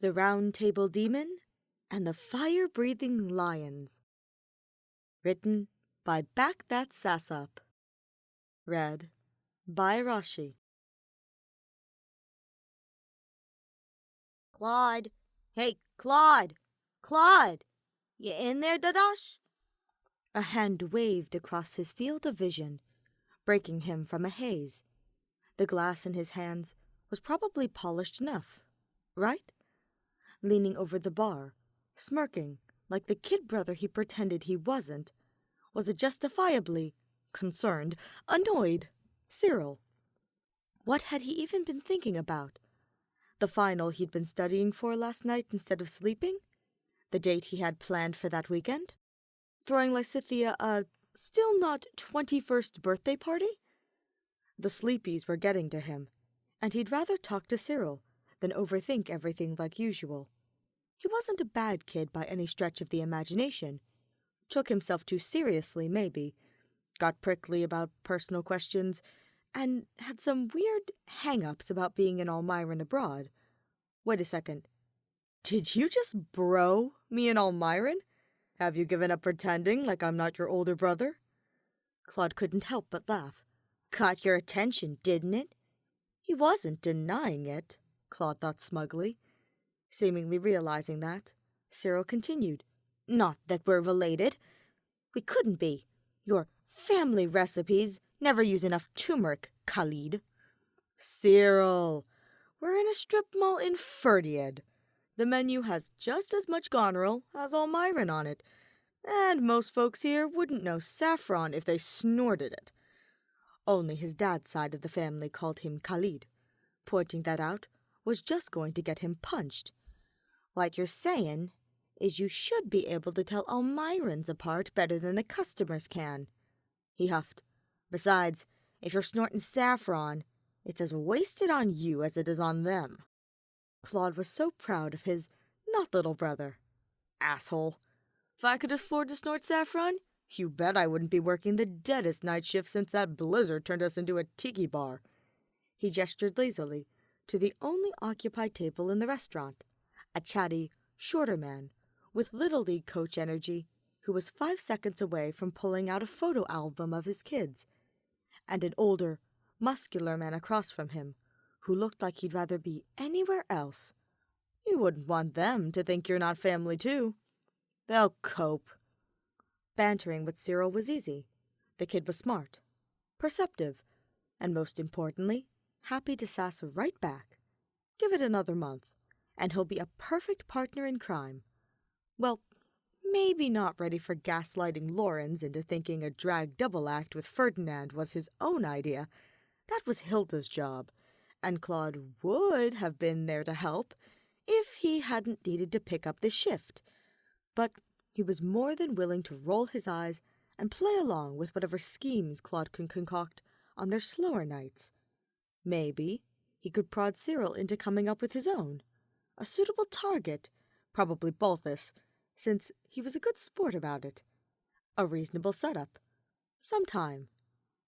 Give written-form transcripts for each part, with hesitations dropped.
The Roundtable Demon and the Fire-Breathing Lions. Written by Back That Sass Up. Read by Rashi. Claude. Hey, Claude! Claude! You in there, Dadash? A hand waved across his field of vision, breaking him from a haze. The glass in his hands was probably polished enough, right? Leaning over the bar, smirking like the kid brother he pretended he wasn't, was a justifiably concerned, annoyed Cyril. What had he even been thinking about? The final he'd been studying for last night instead of sleeping? The date he had planned for that weekend? Throwing Lysithea a still not 21st birthday party? The sleepies were getting to him, and he'd rather talk to Cyril than overthink everything like usual. He wasn't a bad kid by any stretch of the imagination. Took himself too seriously, maybe. Got prickly about personal questions, and had some weird hang-ups about being an Almiran abroad. Wait a second. Did you just bro me an Almiran? Have you given up pretending like I'm not your older brother? Claude couldn't help but laugh. Caught your attention, didn't it? He wasn't denying it, Claude thought smugly. Seemingly realizing that, Cyril continued. Not that we're related. We couldn't be. Your family recipes never use enough turmeric, Khalid. Cyril, we're in a strip mall in Ferdiad. The menu has just as much goneril as Almiran on it, and most folks here wouldn't know saffron if they snorted it. Only his dad's side of the family called him Khalid. Pointing that out was just going to get him punched. What you're saying is you should be able to tell Almirans apart better than the customers can. He huffed. Besides, if you're snorting saffron, it's as wasted on you as it is on them. Claude was so proud of his not little brother. Asshole. If I could afford to snort saffron, you bet I wouldn't be working the deadest night shift since that blizzard turned us into a tiki bar. He gestured lazily to the only occupied table in the restaurant. A chatty, shorter man, with Little League coach energy, who was 5 seconds away from pulling out a photo album of his kids, and an older, muscular man across from him, who looked like he'd rather be anywhere else. You wouldn't want them to think you're not family, too. They'll cope. Bantering with Cyril was easy. The kid was smart, perceptive, and most importantly, happy to sass right back. Give it another month, and he'll be a perfect partner in crime. Well, maybe not ready for gaslighting Lawrence into thinking a drag double act with Ferdinand was his own idea. That was Hilda's job, and Claude would have been there to help if he hadn't needed to pick up the shift. But he was more than willing to roll his eyes and play along with whatever schemes Claude could concoct on their slower nights. Maybe he could prod Cyril into coming up with his own. A suitable target, probably Balthus, since he was a good sport about it. A reasonable setup. Sometime.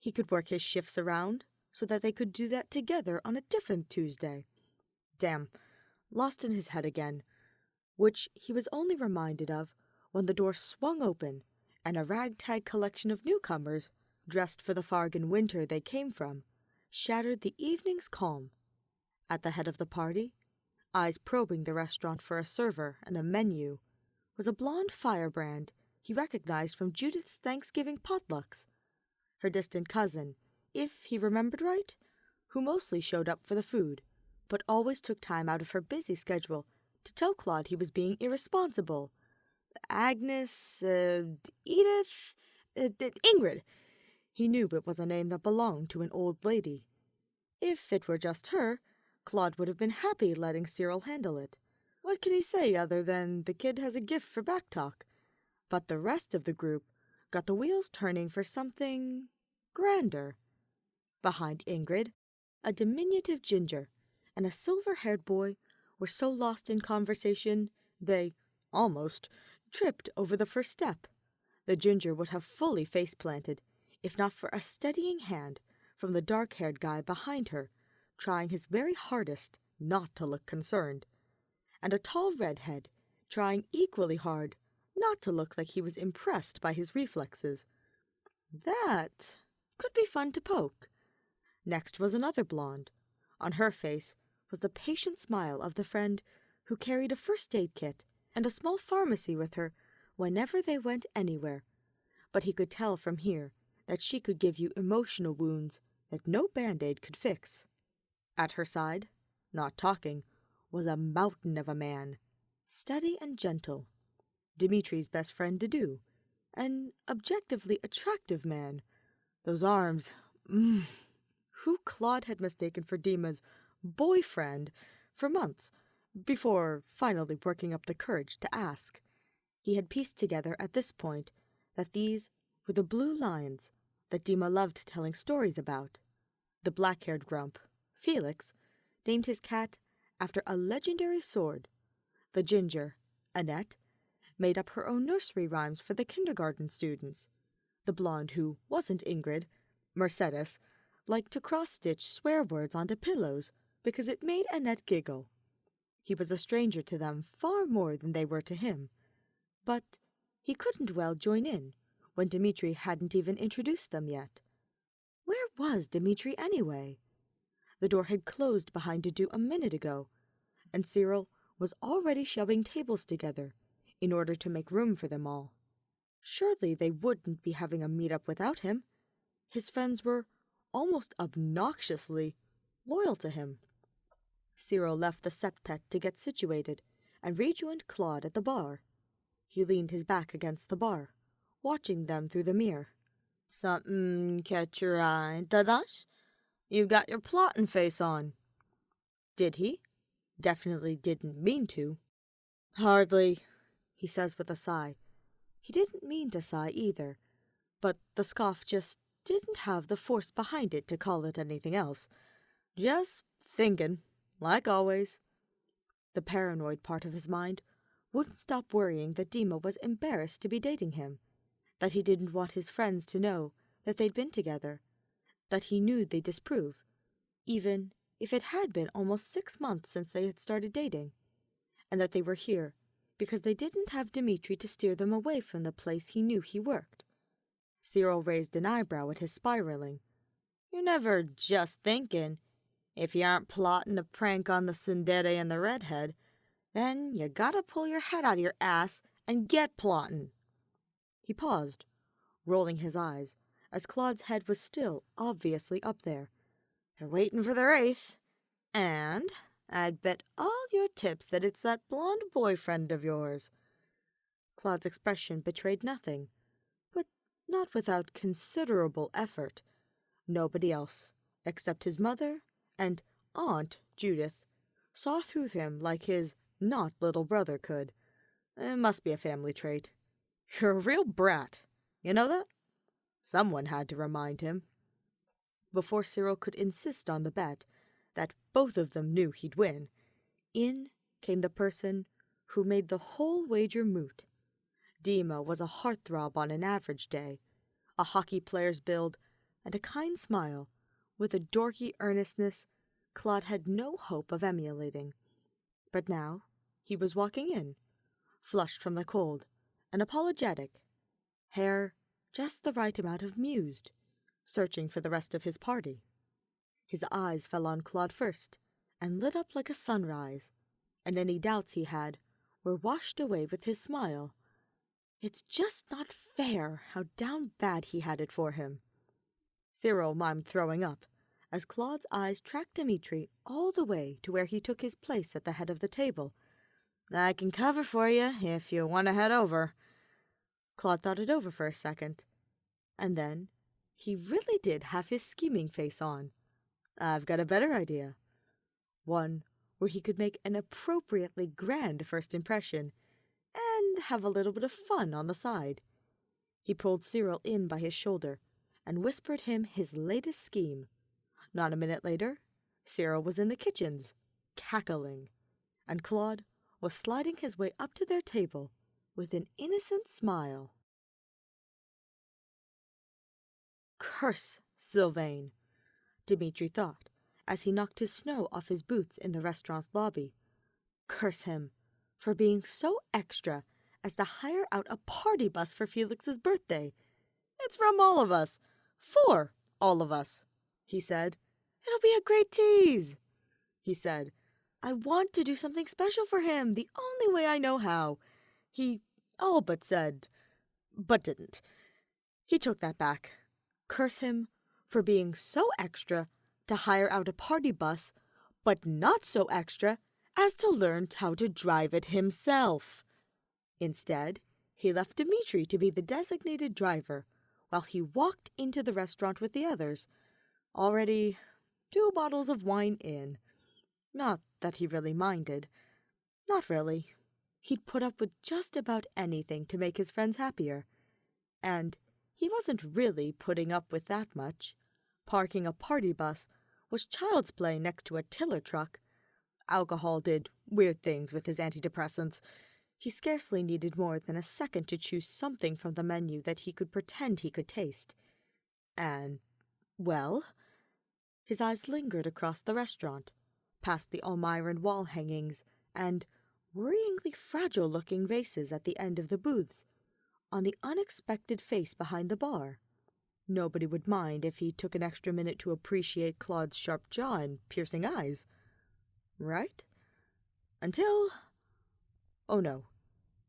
He could work his shifts around so that they could do that together on a different Tuesday. Damn, lost in his head again, which he was only reminded of when the door swung open and a ragtag collection of newcomers, dressed for the Fargan winter they came from, shattered the evening's calm. At the head of the party, eyes probing the restaurant for a server and a menu, was a blonde firebrand he recognized from Judith's Thanksgiving potlucks. Her distant cousin, if he remembered right, who mostly showed up for the food, but always took time out of her busy schedule to tell Claude he was being irresponsible. Agnes, Edith, Ingrid. He knew it was a name that belonged to an old lady. If it were just her, Claude would have been happy letting Cyril handle it. What can he say other than the kid has a gift for backtalk? But the rest of the group got the wheels turning for something grander. Behind Ingrid, a diminutive ginger and a silver-haired boy were so lost in conversation they, almost, tripped over the first step. The ginger would have fully face-planted, if not for a steadying hand from the dark-haired guy behind her, trying his very hardest not to look concerned. and a tall redhead, trying equally hard not to look like he was impressed by his reflexes. That could be fun to poke. Next was another blonde. On her face was the patient smile of the friend who carried a first aid kit and a small pharmacy with her whenever they went anywhere. But he could tell from here that she could give you emotional wounds that no Band-Aid could fix. At her side, not talking, was a mountain of a man, steady and gentle. Dimitri's best friend Didu, an objectively attractive man. Those arms, who Claude had mistaken for Dima's boyfriend for months, before finally working up the courage to ask. He had pieced together at this point that these were the blue lions that Dima loved telling stories about. The black-haired grump, Felix, named his cat after a legendary sword. The ginger, Annette, made up her own nursery rhymes for the kindergarten students. The blonde who wasn't Ingrid, Mercedes, liked to cross-stitch swear words onto pillows because it made Annette giggle. He was a stranger to them far more than they were to him. But he couldn't well join in when Dimitri hadn't even introduced them yet. Where was Dimitri anyway? The door had closed behind Didu a minute ago, and Cyril was already shoving tables together in order to make room for them all. Surely they wouldn't be having a meet-up without him. His friends were almost obnoxiously loyal to him. Cyril left the septet to get situated and rejoined Claude at the bar. He leaned his back against the bar, watching them through the mirror. Something catch your eye, Dadash? You've got your plotting face on. Did he? Definitely didn't mean to. Hardly, he says with a sigh. He didn't mean to sigh either, but the scoff just didn't have the force behind it to call it anything else. Just thinking, like always. The paranoid part of his mind wouldn't stop worrying that Dima was embarrassed to be dating him, that he didn't want his friends to know that they'd been together, that he knew they'd disapprove, even if it had been almost 6 months since they had started dating, and that they were here because they didn't have Dimitri to steer them away from the place he knew he worked. Cyril raised an eyebrow at his spiraling. You're never just thinking. If you aren't plotting a prank on the tsundere and the redhead, then you gotta pull your head out of your ass and get plotting. He paused, rolling his eyes, as Claude's head was still obviously up there. They're waiting for their 8th, and I'd bet all your tips that it's that blonde boyfriend of yours. Claude's expression betrayed nothing, but not without considerable effort. Nobody else, except his mother and Aunt Judith, saw through him like his not little brother could. It must be a family trait. You're a real brat. You know that? Someone had to remind him. Before Cyril could insist on the bet that both of them knew he'd win, in came the person who made the whole wager moot. Dima was a heartthrob on an average day, a hockey player's build, and a kind smile, with a dorky earnestness Claude had no hope of emulating. But now he was walking in, flushed from the cold, and apologetic, hair just the right amount of mused, searching for the rest of his party. His eyes fell on Claude first, and lit up like a sunrise, and any doubts he had were washed away with his smile. It's just not fair how down bad he had it for him. Cyril mimed throwing up, as Claude's eyes tracked Dimitri all the way to where he took his place at the head of the table. I can cover for you if you want to head over. Claude thought it over for a second, and then he really did have his scheming face on. I've got a better idea. One where he could make an appropriately grand first impression and have a little bit of fun on the side. He pulled Cyril in by his shoulder and whispered him his latest scheme. Not a minute later, Cyril was in the kitchens, cackling, and Claude was sliding his way up to their table with an innocent smile. Curse Sylvain, Dimitri thought, as he knocked his snow off his boots in the restaurant lobby. Curse him for being so extra as to hire out a party bus for Felix's birthday. It's from all of us. For all of us, he said. It'll be a great tease, he said. I want to do something special for him, the only way I know how. He all but said, but didn't. He took that back. Curse him for being so extra to hire out a party bus, but not so extra as to learn how to drive it himself. Instead, he left Dimitri to be the designated driver while he walked into the restaurant with the others, already 2 bottles of wine in. Not that he really minded. Not really. He'd put up with just about anything to make his friends happier. And he wasn't really putting up with that much. Parking a party bus was child's play next to a tiller truck. Alcohol did weird things with his antidepressants. He scarcely needed more than a second to choose something from the menu that he could pretend he could taste. And, well, his eyes lingered across the restaurant, past the Almiran wall hangings and worryingly fragile-looking vases at the end of the booths, on the unexpected face behind the bar. Nobody would mind if he took an extra minute to appreciate Claude's sharp jaw and piercing eyes. Right? Until... Oh no.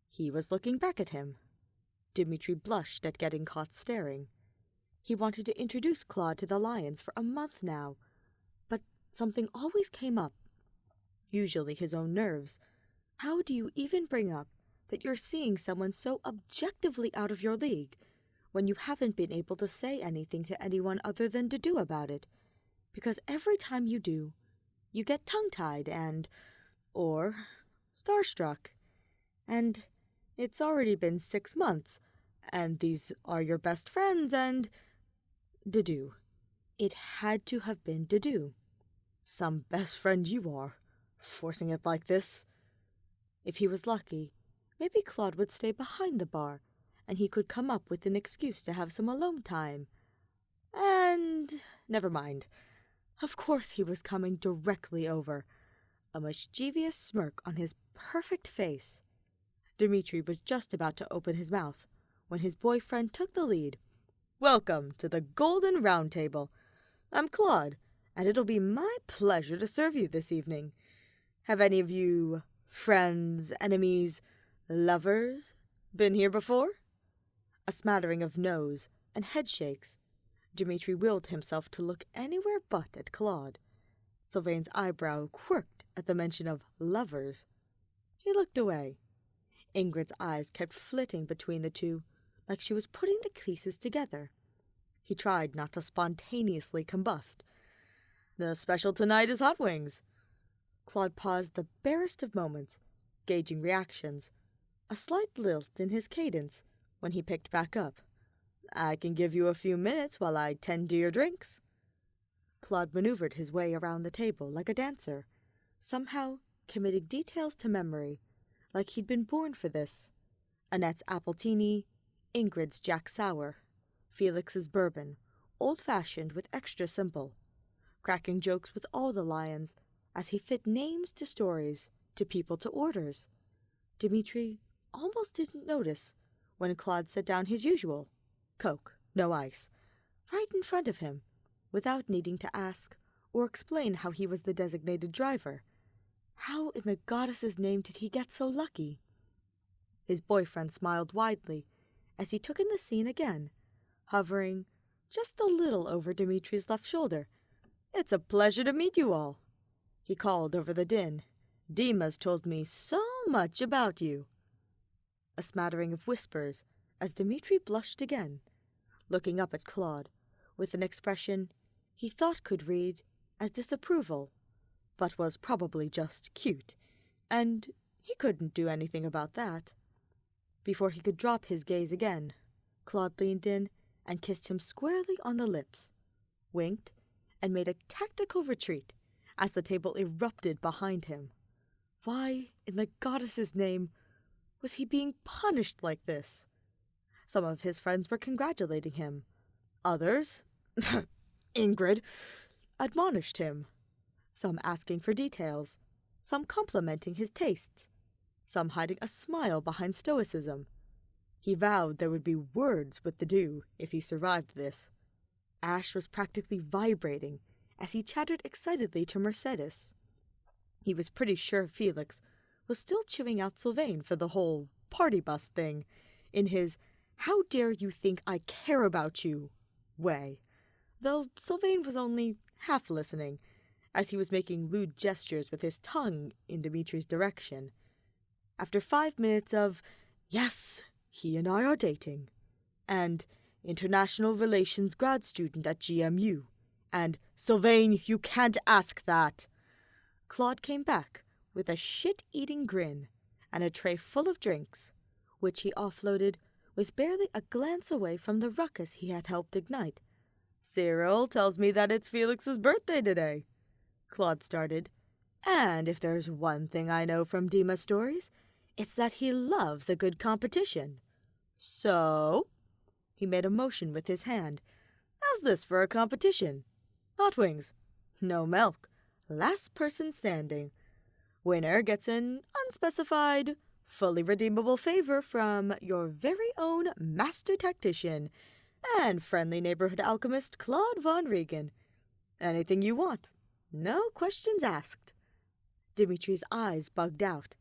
He was looking back at him. Dimitri blushed at getting caught staring. He wanted to introduce Claude to the lions for a month now, but something always came up. Usually his own nerves. How do you even bring up that you're seeing someone so objectively out of your league when you haven't been able to say anything to anyone other than to do about it? Because every time you do, you get tongue-tied or starstruck. And it's already been 6 months, and these are your best friends, and... Dedu. It had to have been Dedu. Some best friend you are, forcing it like this. If he was lucky, maybe Claude would stay behind the bar, and he could come up with an excuse to have some alone time. And... never mind. Of course he was coming directly over, a mischievous smirk on his perfect face. Dimitri was just about to open his mouth when his boyfriend took the lead. Welcome to the Golden Roundtable. I'm Claude, and it'll be my pleasure to serve you this evening. Have any of you friends, enemies, lovers been here before? A smattering of no's and head shakes. Dimitri willed himself to look anywhere but at Claude. Sylvain's eyebrow quirked at the mention of lovers. He looked away. Ingrid's eyes kept flitting between the two, like she was putting the creases together. He tried not to spontaneously combust. The special tonight is hot wings. Claude paused the barest of moments, gauging reactions, a slight lilt in his cadence when he picked back up. I can give you a few minutes while I tend to your drinks. Claude maneuvered his way around the table like a dancer, somehow committing details to memory, like he'd been born for this. Annette's appletini, Ingrid's Jack Sour, Felix's bourbon, old-fashioned with extra simple, cracking jokes with all the lions as he fit names to stories, to people to orders. Dimitri almost didn't notice when Claude set down his usual, Coke, no ice, right in front of him, without needing to ask or explain how he was the designated driver. How in the goddess's name did he get so lucky? His boyfriend smiled widely as he took in the scene again, hovering just a little over Dimitri's left shoulder. It's a pleasure to meet you all, he called over the din. Dima's told me so much about you. A smattering of whispers as Dimitri blushed again, looking up at Claude with an expression he thought could read as disapproval, but was probably just cute, and he couldn't do anything about that. Before he could drop his gaze again, Claude leaned in and kissed him squarely on the lips, winked, and made a tactical retreat as the table erupted behind him. Why, in the goddess's name, was he being punished like this? Some of his friends were congratulating him. Others, Ingrid, admonished him. Some asking for details. some complimenting his tastes, some hiding a smile behind stoicism. He vowed there would be words with the dew if he survived this. Ash was practically vibrating as he chattered excitedly to Mercedes. He was pretty sure Felix was still chewing out Sylvain for the whole party bus thing in his "how dare you think I care about you" way, though Sylvain was only half listening, as he was making lewd gestures with his tongue in Dimitri's direction. After 5 minutes of, "Yes, he and I are dating," and "International Relations grad student at GMU," and "Sylvain, you can't ask that," Claude came back with a shit-eating grin and a tray full of drinks, which he offloaded with barely a glance away from the ruckus he had helped ignite. "Cyril tells me that it's Felix's birthday today," Claude started. "And if there's one thing I know from Dima's stories, it's that he loves a good competition. So," he made a motion with his hand, "how's this for a competition? Hot wings. No milk. Last person standing. Winner gets an unspecified, fully redeemable favor from your very own Master Tactician and friendly neighborhood alchemist Claude von Riegan. Anything you want. No questions asked." Dimitri's eyes bugged out.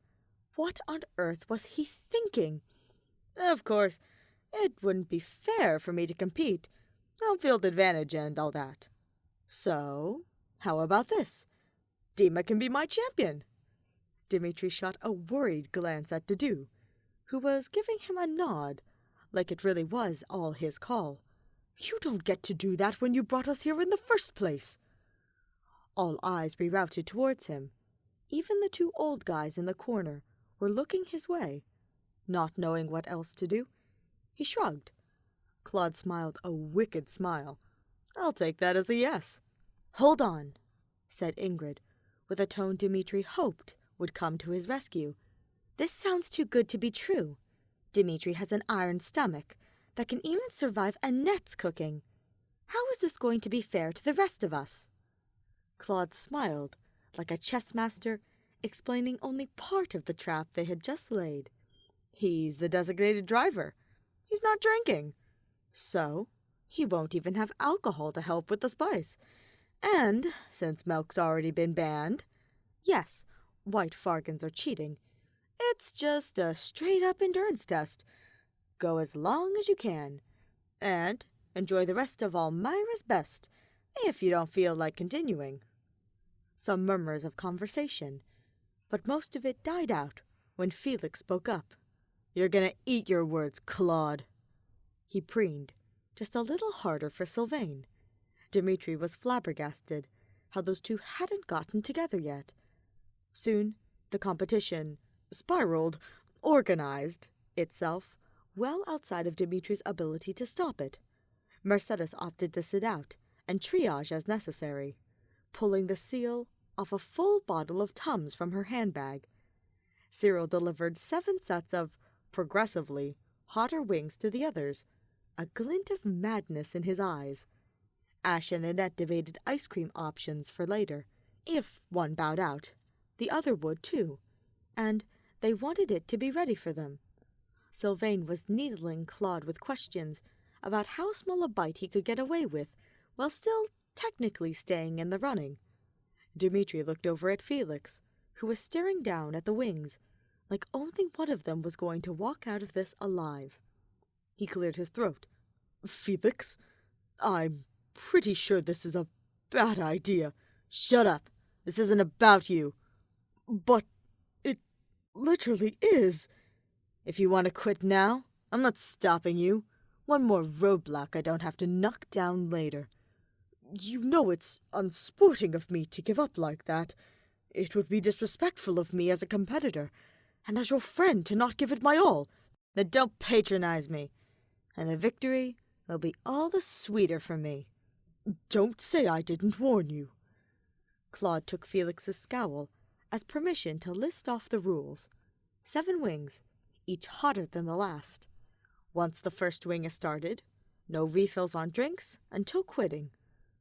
What on earth was he thinking? "Of course, it wouldn't be fair for me to compete. Home field advantage and all that. So, how about this? Dima can be my champion." Dimitri shot a worried glance at Dedu, who was giving him a nod, like it really was all his call. "You don't get to do that when you brought us here in the first place." All eyes rerouted towards him. Even the 2 old guys in the corner were looking his way. Not knowing what else to do, he shrugged. Claude smiled a wicked smile. "I'll take that as a yes." "Hold on," said Ingrid, with a tone Dimitri hoped would come to his rescue. "This sounds too good to be true. Dimitri has an iron stomach that can even survive Annette's cooking. How is this going to be fair to the rest of us?" Claude smiled, like a chess master explaining only part of the trap they had just laid. "He's the designated driver. He's not drinking. So, he won't even have alcohol to help with the spice. And, since milk's already been banned, yes, white fargans are cheating. It's just a straight-up endurance test. Go as long as you can. And enjoy the rest of Almira's best, if you don't feel like continuing." Some murmurs of conversation, but most of it died out when Felix spoke up. "You're gonna eat your words, Claude." He preened, just a little harder for Sylvain. Dimitri was flabbergasted how those 2 hadn't gotten together yet. Soon, the competition organized itself well outside of Dimitri's ability to stop it. Mercedes opted to sit out and triage as necessary, pulling the seal off a full bottle of Tums from her handbag. Cyril delivered 7 sets of progressively hotter wings to the others, a glint of madness in his eyes. Ash and Annette debated ice cream options for later. If one bowed out, the other would too, and they wanted it to be ready for them. Sylvain was needling Claude with questions about how small a bite he could get away with while still technically staying in the running. Dimitri looked over at Felix, who was staring down at the wings, like only one of them was going to walk out of this alive. He cleared his throat. "Felix, I'm pretty sure this is a bad idea." "Shut up. This isn't about you." "But it literally is." "If you want to quit now, I'm not stopping you. One more roadblock I don't have to knock down later." "You know it's unsporting of me to give up like that. It would be disrespectful of me as a competitor, and as your friend to not give it my all." "Then don't patronize me, and the victory will be all the sweeter for me." "Don't say I didn't warn you." Claude took Felix's scowl as permission to list off the rules. 7 wings, each hotter than the last. Once the first wing is started, no refills on drinks until quitting.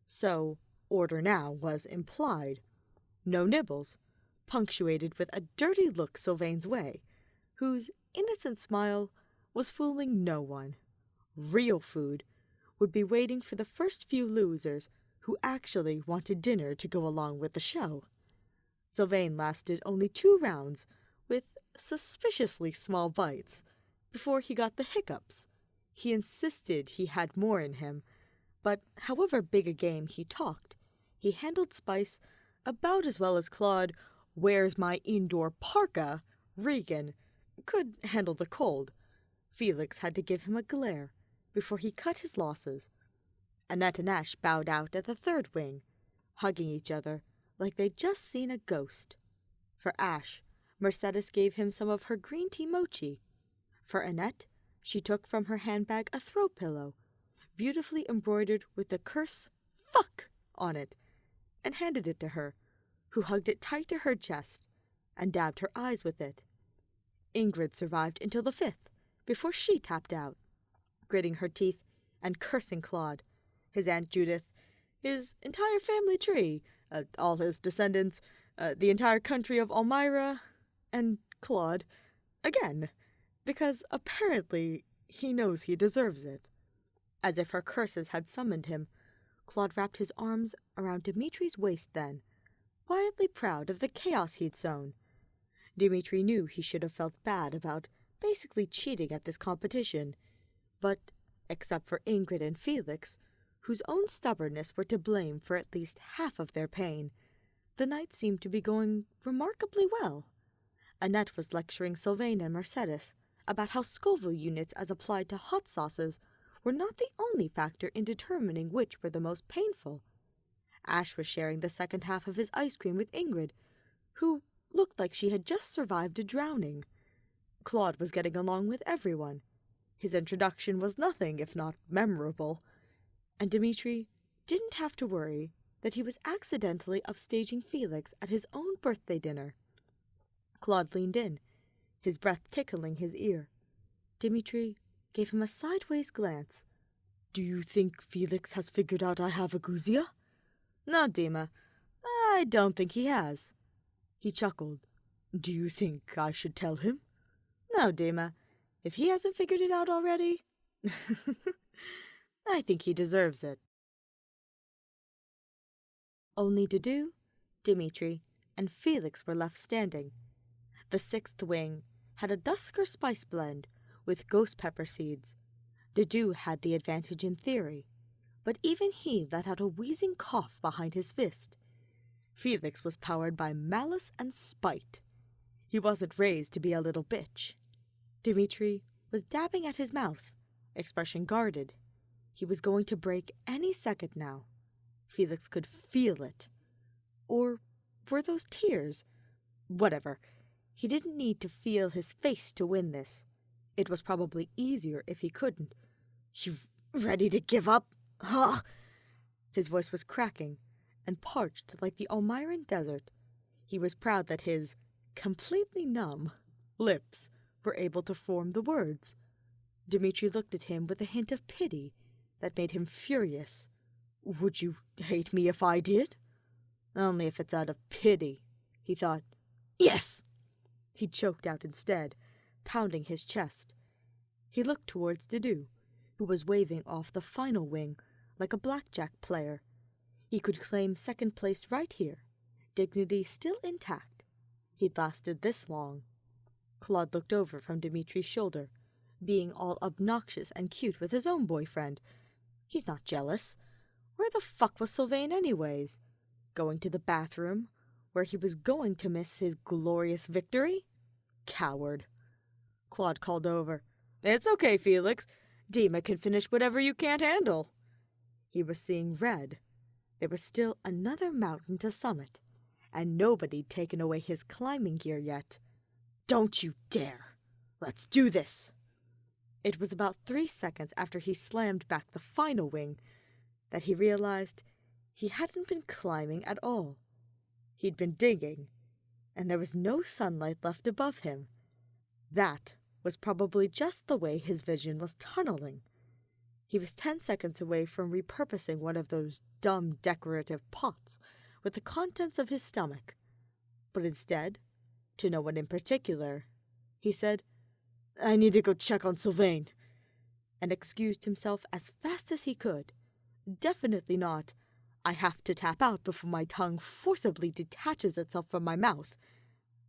So, order now was implied. No nibbles, punctuated with a dirty look Sylvain's way, whose innocent smile was fooling no one. Real food would be waiting for the first few losers who actually wanted dinner to go along with the show. Sylvain lasted only 2 rounds, with suspiciously small bites, before he got the hiccups. He insisted he had more in him, but however big a game he talked, he handled spice about as well as Claude, "Where's my indoor parka?" Riegan could handle the cold. Felix had to give him a glare before he cut his losses. Annette and Ash bowed out at the third wing, hugging each other like they'd just seen a ghost. For Ash, Mercedes gave him some of her green tea mochi. For Annette, she took from her handbag a throw pillow, beautifully embroidered with the curse "fuck" on it, and handed it to her, who hugged it tight to her chest and dabbed her eyes with it. Ingrid survived until the 5th, before she tapped out, gritting her teeth and cursing Claude, his Aunt Judith, his entire family tree, all his descendants, the entire country of Elmira, and Claude, again, because apparently he knows he deserves it. As if her curses had summoned him, Claude wrapped his arms around Dimitri's waist then, quietly proud of the chaos he'd sown. Dimitri knew he should have felt bad about basically cheating at this competition, but except for Ingrid and Felix, whose own stubbornness were to blame for at least half of their pain, the night seemed to be going remarkably well. Annette was lecturing Sylvain and Mercedes about how Scoville units as applied to hot sauces were not the only factor in determining which were the most painful. Ash was sharing the second half of his ice cream with Ingrid, who looked like she had just survived a drowning. Claude was getting along with everyone. His introduction was nothing if not memorable, and Dimitri didn't have to worry that he was accidentally upstaging Felix at his own birthday dinner. Claude leaned in, his breath tickling his ear. Dimitri gave him a sideways glance. "Do you think Felix has figured out I have a guzia?" "No, Dima, I don't think he has." He chuckled. "Do you think I should tell him?" "No, Dima, if he hasn't figured it out already, I think he deserves it." Only Dudu, Dimitri, and Felix were left standing. The 6th wing had a dusker spice blend with ghost pepper seeds. Dudu had the advantage in theory, but even he let out a wheezing cough behind his fist. Felix was powered by malice and spite. He wasn't raised to be a little bitch. Dimitri was dabbing at his mouth, expression guarded. He was going to break any second now. Felix could feel it. Or were those tears? Whatever. He didn't need to feel his face to win this. It was probably easier if he couldn't. "You ready to give up? Huh?" His voice was cracking and parched like the Elmiran desert. He was proud that his completely numb lips were able to form the words. Dimitri looked at him with a hint of pity that made him furious. "Would you hate me if I did?" "Only if it's out of pity," he thought. "Yes!" He choked out instead, pounding his chest. He looked towards Dudu, who was waving off the final wing like a blackjack player. He could claim second place right here, dignity still intact. He'd lasted this long. Claude looked over from Dimitri's shoulder, being all obnoxious and cute with his own boyfriend. He's not jealous. Where the fuck was Sylvain anyways? Going to the bathroom, where he was going to miss his glorious victory? Coward. Claude called over. "It's okay, Felix. Dima can finish whatever you can't handle." He was seeing red. There was still another mountain to summit, and nobody'd taken away his climbing gear yet. "Don't you dare! Let's do this!" It was about 3 seconds after he slammed back the final wing that he realized he hadn't been climbing at all. He'd been digging, and there was no sunlight left above him. That was probably just the way his vision was tunneling. He was 10 seconds away from repurposing one of those dumb decorative pots with the contents of his stomach. but instead, to no one in particular, he said, "I need to go check on Sylvain," and excused himself as fast as he could. Definitely not, "I have to tap out before my tongue forcibly detaches itself from my mouth."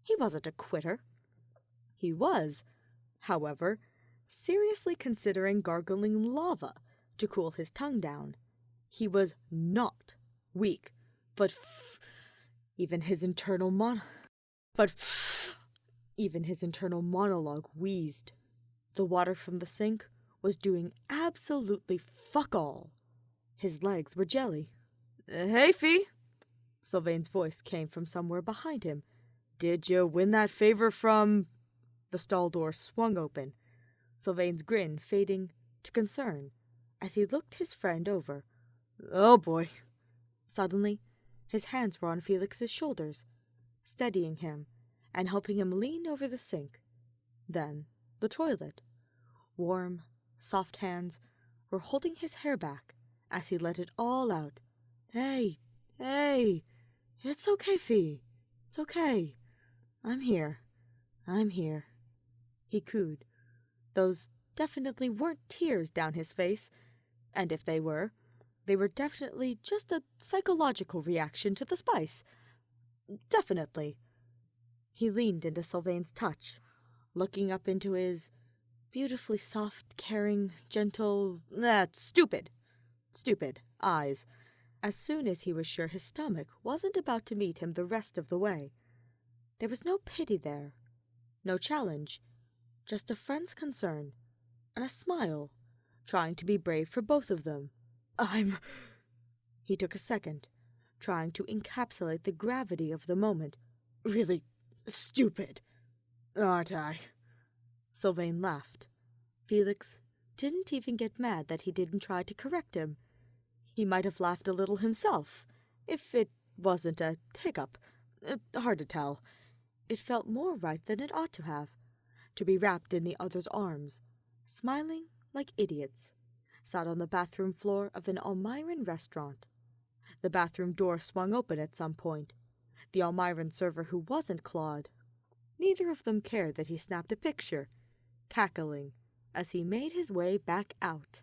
He wasn't a quitter. He was, however, seriously considering gargling lava to cool his tongue down. He was not weak, but even his internal monologue wheezed. The water from the sink was doing absolutely fuck all. His legs were jelly. "Hey, Fee!" Sylvain's voice came from somewhere behind him. "Did you win that favor from—" The stall door swung open, Sylvain's grin fading to concern as he looked his friend over. "Oh boy." Suddenly, his hands were on Felix's shoulders, steadying him and helping him lean over the sink. Then the toilet. Warm, soft hands were holding his hair back as he let it all out. Hey, it's okay, Fee. It's okay. I'm here. He cooed. Those definitely weren't tears down his face, and if they were definitely just a psychological reaction to the spice. Definitely. He leaned into Sylvain's touch, looking up into his beautifully soft, caring, gentle, stupid eyes, as soon as he was sure his stomach wasn't about to meet him the rest of the way. There was no pity there, no challenge, just a friend's concern, and a smile, trying to be brave for both of them. He took a second, trying to encapsulate the gravity of the moment. "Really stupid, aren't I?" Sylvain laughed. Felix didn't even get mad that he didn't try to correct him. He might have laughed a little himself, if it wasn't a hiccup. Hard to tell. It felt more right than it ought to have, to be wrapped in the other's arms, smiling like idiots, sat on the bathroom floor of an Almiran restaurant. The bathroom door swung open at some point. The Almiran server who wasn't Claude. Neither of them cared that he snapped a picture, cackling as he made his way back out.